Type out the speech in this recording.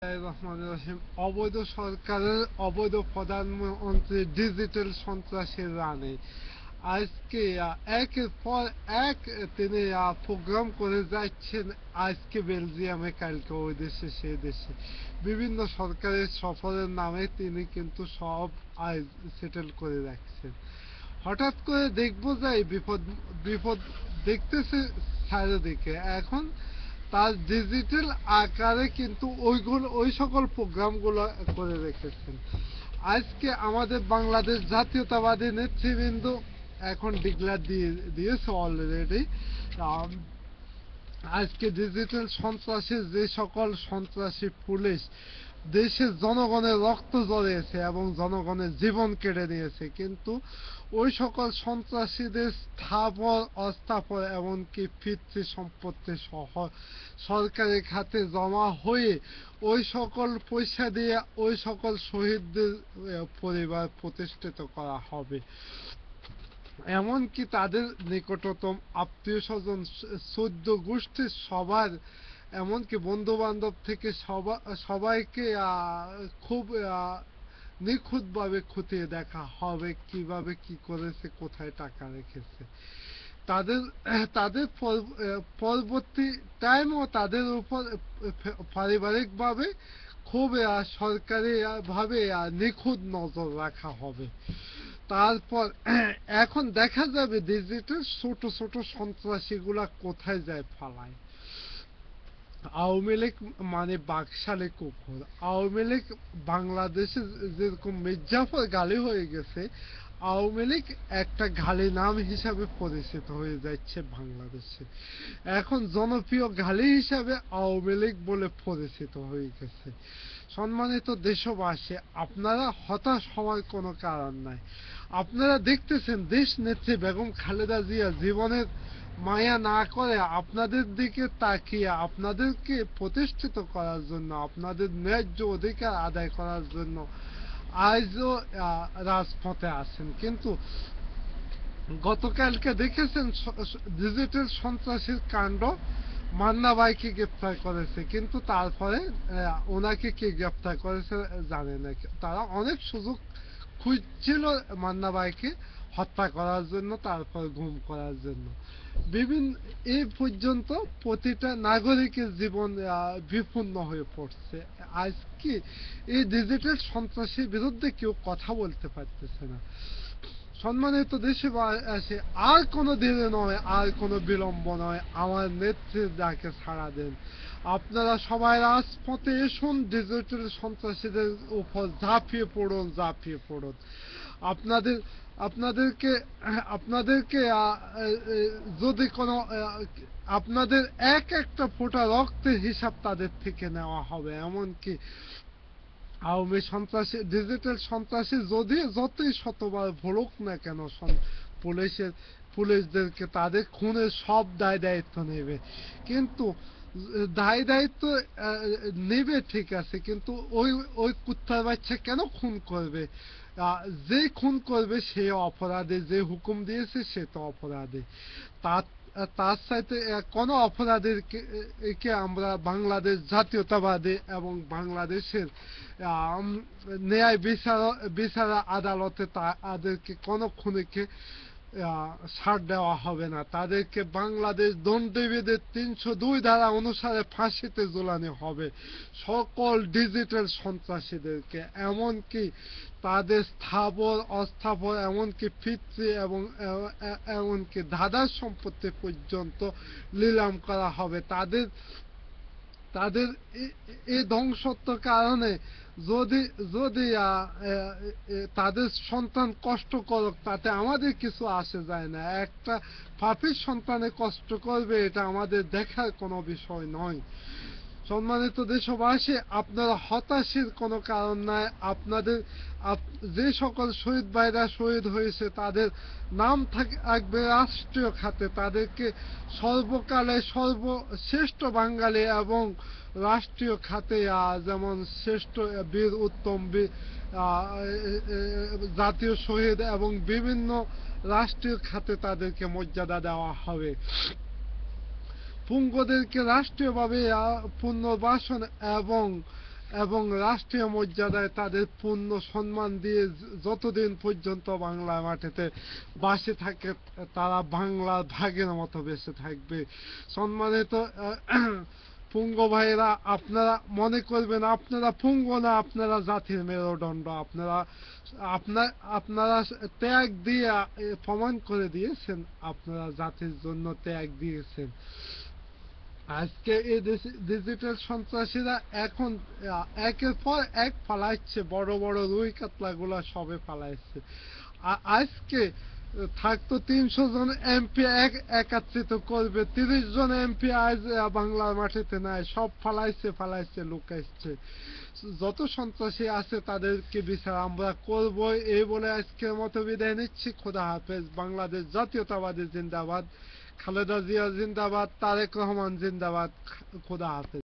রহমানির রহিম। অবৈধ সরকারের অবৈধ প্রধানমন্ত্রী ডিজিটাল সন্ত্রাসের রানে আজকে একের পর এক তিনি প্রোগ্রাম করে যাচ্ছেন। আজকে বেলজিয়ামে, কালকে ওই দেশে সেই দেশে বিভিন্ন সরকারের সফরের নামে তিনি কিন্তু সব আজ সেটেল করে রাখছেন। হঠাৎ করে দেখবো যে বিপদ বিপদ দেখতেছে চারিদিকে। এখন তার ডিজিটাল আকারে কিন্তু ওই সকল প্রোগ্রামগুলো করে রেখেছেন। আজকে আমাদের বাংলাদেশ জাতীয়তাবাদী নেতৃবৃন্দ এখন ডিক্লেয়ার দিয়েছে অলরেডি। আজকে ডিজিটাল সন্ত্রাসের যে সকল সন্ত্রাসী পুলিশ দেশের জনগণের রক্ত ঝরিয়েছে এবং জনগণের জীবন কেড়ে নিয়েছে, কিন্তু ওই সকল সন্ত্রাসীদের স্থাবর অস্থাবর এমনকি পিতৃ সম্পত্তি সহ সরকারি খাতে জমা হয়ে ওই সকল পয়সা দিয়ে ওই সকল শহীদদের পরিবার প্রতিষ্ঠিত করা হবে। এমনকি তাদের নিকটতম আত্মীয় স্বজন, চৌদ্দ গোষ্ঠীর সবার, এমনকি বন্ধু বান্ধব থেকে সবাইকে খুব নিখুঁতভাবে খতিয়ে দেখা হবে কিভাবে কি করেছে, কোথায় টাকা রেখেছে। তাদের তাদের পরবর্তী টাইমও তাদের উপর পারিবারিকভাবে খুব সরকারি ভাবে নিখুঁত নজর রাখা হবে। তারপর এখন দেখা যাবে ডিজিটাল ছোট ছোট সন্ত্রাসীগুলা কোথায় যায় ফালায়। আওয়ামী লীগ মানে বাকশালে কুকুর। আওয়ামী লীগ বাংলাদেশে যেরকম মির্জাফর গালি হয়ে গেছে, আওয়ামী লীগ একটা গালি নাম হিসাবে পরিচিত হয়ে যাচ্ছে বাংলাদেশে। এখন জনপ্রিয় গালি হিসাবে আওয়ামী লীগ বলে পরিচিত হয়ে গেছে। সম্মানিত দেশবাসী, আপনারা হতাশ হওয়ার কোনো কারণ নাই। আপনারা দেখতেছেন দেশ নেত্রী বেগম খালেদা জিয়া জীবনের মায়া না করে আপনাদের দিকে তাকিয়ে আপনাদেরকে প্রতিষ্ঠিত করার জন্য, আপনাদের ন্যায্য অধিকার আদায় করার জন্য আজও রাজপথে আছেন। কিন্তু গতকালকে দেখেছেন ডিজিটাল সন্ত্রাসীর কাণ্ড। মান্না ভাইকে গ্রেপ্তার করেছে, কিন্তু তারপরে ওনাকে কে গ্রেপ্তার করেছে জানে না। তারা অনেক সুযোগ খুঁজছিল মান্না ভাইকে হত্যা করার জন্য, তারপর গুম করার জন্য। বিভিন্ন এই পর্যন্ত প্রতিটা নাগরিকের জীবন বিপন্ন হয়ে পড়ছে। আজকে এই ডিজিটাল সন্ত্রাসীর বিরুদ্ধে কেউ কথা বলতে পারতেছে না। সম্মানিত দেশবাসী, আর কোনো দেরি নয়, আর কোনো বিলম্ব নয়, আমার নেত্রীর ডাকে সাড়া দেন। আপনারা সবাই রাজপথে এসুন, ডিজিটাল সন্ত্রাসীদের উপর ঝাঁপিয়ে পড়ুন, ঝাঁপিয়ে পড়ুন। আপনাদের আপনাদেরকে আপনাদেরকে যদি কোনো আপনাদের এক একটা ফোঁটা রক্তের হিসাব তাদের থেকে নেওয়া হবে। এমনকি আওয়ামী সন্ত্রাসী, ডিজিটাল সন্ত্রাসী যদি যতই শতবার ভুলুক না কেন, পুলিশদেরকে তাদের খুনের সব দায় দায়িত্ব নেবে। কিন্তু দায় দায়িত্ব নেবে ঠিক আছে, কিন্তু ওই ওই কুত্তার বাচ্চা কেন খুন করবে? যে খুন করবে সে অপরাধী, যে হুকুম দিয়েছে সে তো অপরাধী। তার তার সাথে কোন অপরাধীর কে আমরা বাংলাদেশ জাতীয়তাবাদী এবং বাংলাদেশের ন্যায় বিচার আদালতে তাদেরকে কোন খুনিকে ছাড় দেওয়া হবে না। তাদেরকে বাংলাদেশ দণ্ডবিধির ৩০২ ধারা অনুসারে ফাঁসিতে ঝুলানো হবে সকল ডিজিটাল সন্ত্রাসীদেরকে। এমনকি তাদের স্থাবর অস্থাবর এমনকি পিতৃ এবং এমনকি দাদার সম্পত্তি পর্যন্ত নিলাম করা হবে। তাদের তাদের এই ধ্বংসত্বের কারণে যদি যদি তাদের সন্তান কষ্ট করুক, তাতে আমাদের কিছু আসে যায় না। একটা পাপীর সন্তানে কষ্ট করবে, এটা আমাদের দেখার কোনো বিষয় নয়। সম্মানিত দেশবাসী, আপনারা হতাশার কোনো কারণ নাই। আপনাদের যে সকল শহীদ ভাইরা শহীদ হয়েছে তাদের নাম থাকবে রাষ্ট্রীয় খাতে। তাদেরকে সর্বকালে সর্বশ্রেষ্ঠ বাঙালি এবং রাষ্ট্রীয় খাতে যেমন শ্রেষ্ঠ বীর, উত্তম বীর, জাতীয় শহীদ এবং বিভিন্ন রাষ্ট্রীয় খাতে তাদেরকে মর্যাদা দেওয়া হবে। পুঙ্গদেরকে রাষ্ট্রীয়ভাবে পুনর্বাসন এবং এবং রাষ্ট্রীয় মর্যাদায় তাদের পূর্ণ সম্মান দিয়ে যতদিন পর্যন্ত বাংলা মাটিতে বাসে থাকে তারা বাংলার ভাগের মতো বেঁচে থাকবে। সম্মানিত পুঙ্গ ভাইরা, আপনারা মনে করবেন আপনারা পুঙ্গ না, আপনারা জাতির মেরুদণ্ড। আপনারা ত্যাগ দিয়ে প্রমাণ করে দিয়েছেন আপনারা জাতির জন্য ত্যাগ দিয়েছেন। আজকে এই ডিজিটাল সন্ত্রাসীরা এখন একের পর এক ফালাইছে, বড় বড় রুই কাতলা গুলা সবে ফালাইছে। আজকে থাকতো 300 জন এমপি একত্রিত করবে, 30 জন এমপি আজ বাংলার মাটিতে নাই, সব ফালাইছে লুকাইছে। যত সন্ত্রাসী আছে তাদেরকে বিচার আমরা করব, এই বলে আজকের মতো বিদায় নিচ্ছি। খোদা হাফেজ। বাংলাদেশ জাতীয়তাবাদী জিন্দাবাদ, খালেদা জিয়া জিন্দাবাদ, তারেক রহমান জিন্দাবাদ। খোদা হাফেজ।